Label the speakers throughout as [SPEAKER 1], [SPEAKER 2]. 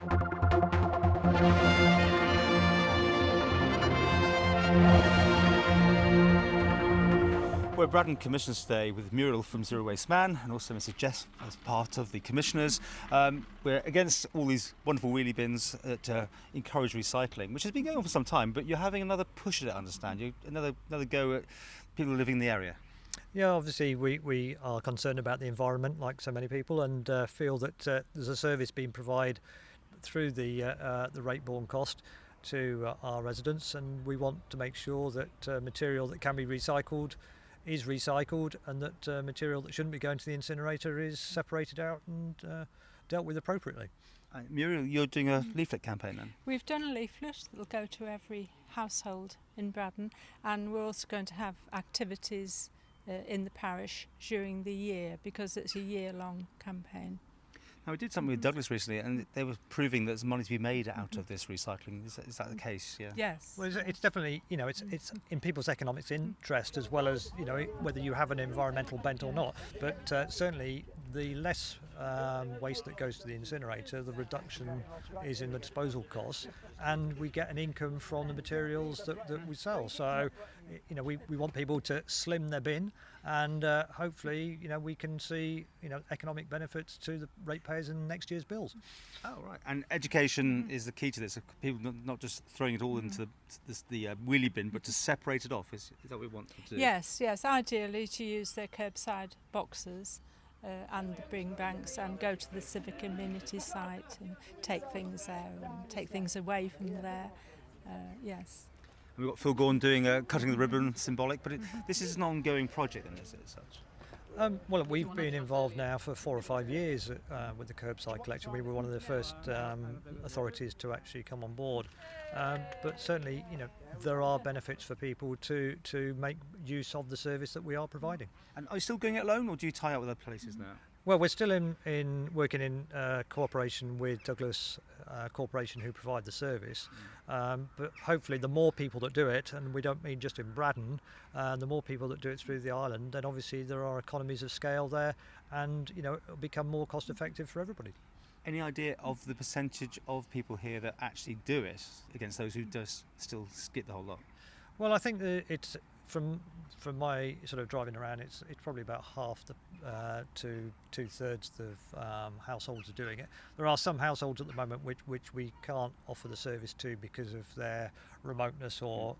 [SPEAKER 1] We're at Braddan Commissioners today with Muriel from Zero Waste Mann and also Mr. Jessopp as part of the Commissioners. We're against all these wonderful wheelie bins that encourage recycling, which has been going on for some time, but you're having another push at it, I understand. Another go at people living in the area.
[SPEAKER 2] Yeah, obviously we are concerned about the environment like so many people, and feel that there's a service being provided through the rate-borne cost to our residents, and we want to make sure that material that can be recycled is recycled, and that material that shouldn't be going to the incinerator is separated out and dealt with appropriately.
[SPEAKER 1] Muriel, you're doing a leaflet campaign then?
[SPEAKER 3] We've done a leaflet that will go to every household in Braddan, and we're also going to have activities in the parish during the year, because it's a year-long campaign.
[SPEAKER 1] Now, we did something with Douglas recently, and they were proving that there's money to be made out of this recycling. Is that the case? Yeah.
[SPEAKER 3] Yes.
[SPEAKER 2] Well, it's definitely, it's in people's economic interest, as well as, whether you have an environmental bent or not. But certainly, the less waste that goes to the incinerator, the reduction is in the disposal costs, and we get an income from the materials that we sell. So, we want people to slim their bin, and hopefully, we can see, economic benefits to the ratepayers in next year's bills.
[SPEAKER 1] Oh, right. And education is the key to this. People not just throwing it all into the wheelie bin, but to separate it off. Is that what we want to do?
[SPEAKER 3] Yes. Ideally, to use their curbside boxes and the bring banks, and go to the civic amenity site and take things there and take things away from there. Yes.
[SPEAKER 1] And we've got Phil Gorn doing cutting the ribbon, symbolic, but this is an ongoing project, then, is it, as such?
[SPEAKER 2] Well, we've been involved now for 4 or 5 years with the curbside collection. We were one of the first authorities to actually come on board. But certainly, there are benefits for people to make use of the service that we are providing. And
[SPEAKER 1] are you still going it alone, or do you tie up with other places now?
[SPEAKER 2] Well, we're still working in cooperation with Douglas Corporation, who provide the service. But hopefully the more people that do it, and we don't mean just in Braddan, the more people that do it through the island, then obviously there are economies of scale there, and it'll become more cost effective for everybody.
[SPEAKER 1] Any idea of the percentage of people here that actually do it against those who just still skip the whole lot?
[SPEAKER 2] Well, I think that it's from my sort of driving around, it's probably about half to 2/3 of households are doing it. There are some households at the moment which we can't offer the service to because of their remoteness, or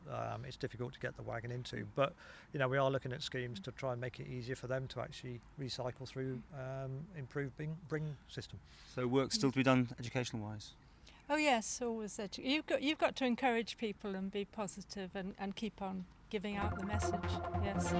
[SPEAKER 2] it's difficult to get the wagon into. But we are looking at schemes to try and make it easier for them to actually recycle through improved bring system.
[SPEAKER 1] So work still to be done educational wise?
[SPEAKER 3] Oh yes, always. You've got to encourage people and be positive and keep on giving out the message. Yes.